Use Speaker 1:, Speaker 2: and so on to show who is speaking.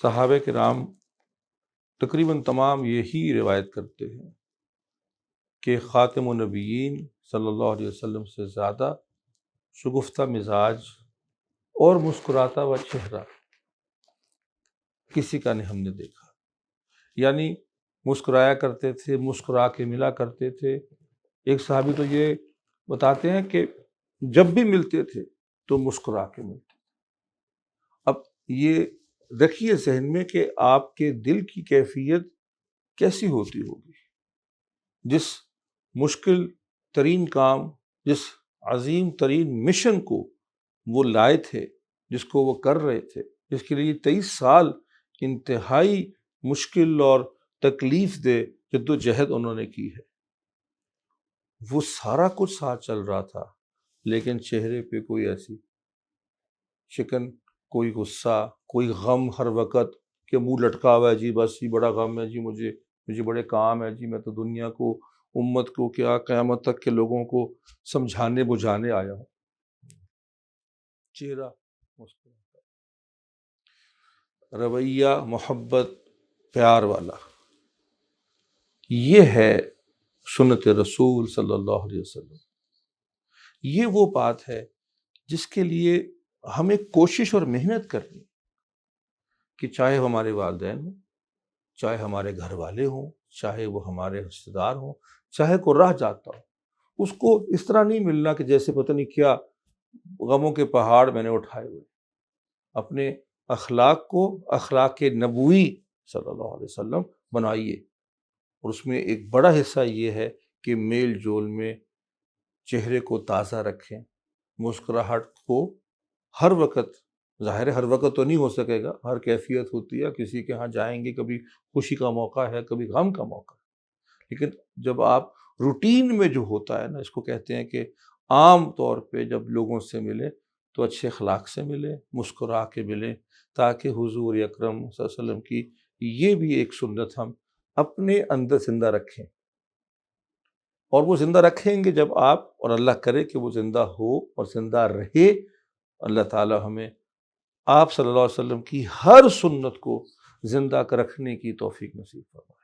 Speaker 1: صحابہ کرام تقریباً تمام یہی روایت کرتے ہیں کہ خاتم النبیین صلی اللہ علیہ وسلم سے زیادہ شگفتہ مزاج اور مسکراتا ہوا چہرہ کسی کا نہیں ہم نے دیکھا۔ یعنی مسکرایا کرتے تھے، مسکرا کے ملا کرتے تھے۔ ایک صحابی تو یہ بتاتے ہیں کہ جب بھی ملتے تھے تو مسکرا کے ملتے تھے۔ اب یہ رکھیے ذہن میں کہ آپ کے دل کی کیفیت کیسی ہوتی ہوگی، جس مشکل ترین کام، جس عظیم ترین مشن کو وہ لائے تھے، جس کو وہ کر رہے تھے، جس کے لیے 23 سال انتہائی مشکل اور تکلیف دہ جدوجہد انہوں نے کی ہے، وہ سارا کچھ ساتھ چل رہا تھا، لیکن چہرے پہ کوئی ایسی شکن، کوئی غصہ، کوئی غم ہر وقت کہ منہ لٹکا ہوا ہے، جی بس یہ بڑا غم ہے، جی مجھے بڑے کام ہے، جی میں تو دنیا کو، امت کو، کیا قیامت تک کے لوگوں کو سمجھانے بجھانے آیا ہوں۔ چہرہ مسکراتا، رویہ محبت پیار والا، یہ ہے سنت رسول صلی اللہ علیہ وسلم۔ یہ وہ بات ہے جس کے لیے ہمیں کوشش اور محنت کرنی، کہ چاہے ہمارے والدین ہوں، چاہے ہمارے گھر والے ہوں، چاہے وہ ہمارے رشتہ دار ہوں، چاہے کوئی راہ جاتا ہو، اس کو اس طرح نہیں ملنا کہ جیسے پتہ نہیں کیا غموں کے پہاڑ میں نے اٹھائے ہوئے۔ اپنے اخلاق کو اخلاق نبوی صلی اللہ علیہ وسلم بنائیے، اور اس میں ایک بڑا حصہ یہ ہے کہ میل جول میں چہرے کو تازہ رکھیں، مسکراہٹ کو ہر وقت، ظاہر ہے ہر وقت تو نہیں ہو سکے گا، ہر کیفیت ہوتی ہے، کسی کے ہاں جائیں گے، کبھی خوشی کا موقع ہے، کبھی غم کا موقع ہے، لیکن جب آپ روٹین میں جو ہوتا ہے نا، اس کو کہتے ہیں کہ عام طور پہ جب لوگوں سے ملیں تو اچھے اخلاق سے ملیں، مسکرا کے ملیں، تاکہ حضور اکرم صلی اللہ علیہ وسلم کی یہ بھی ایک سنت ہم اپنے اندر زندہ رکھیں۔ اور وہ زندہ رکھیں گے جب آپ، اور اللہ کرے کہ وہ زندہ ہو اور زندہ رہے، اللہ تعالی ہمیں آپ صلی اللہ علیہ وسلم کی ہر سنت کو زندہ رکھنے کی توفیق نصیب فرمائے۔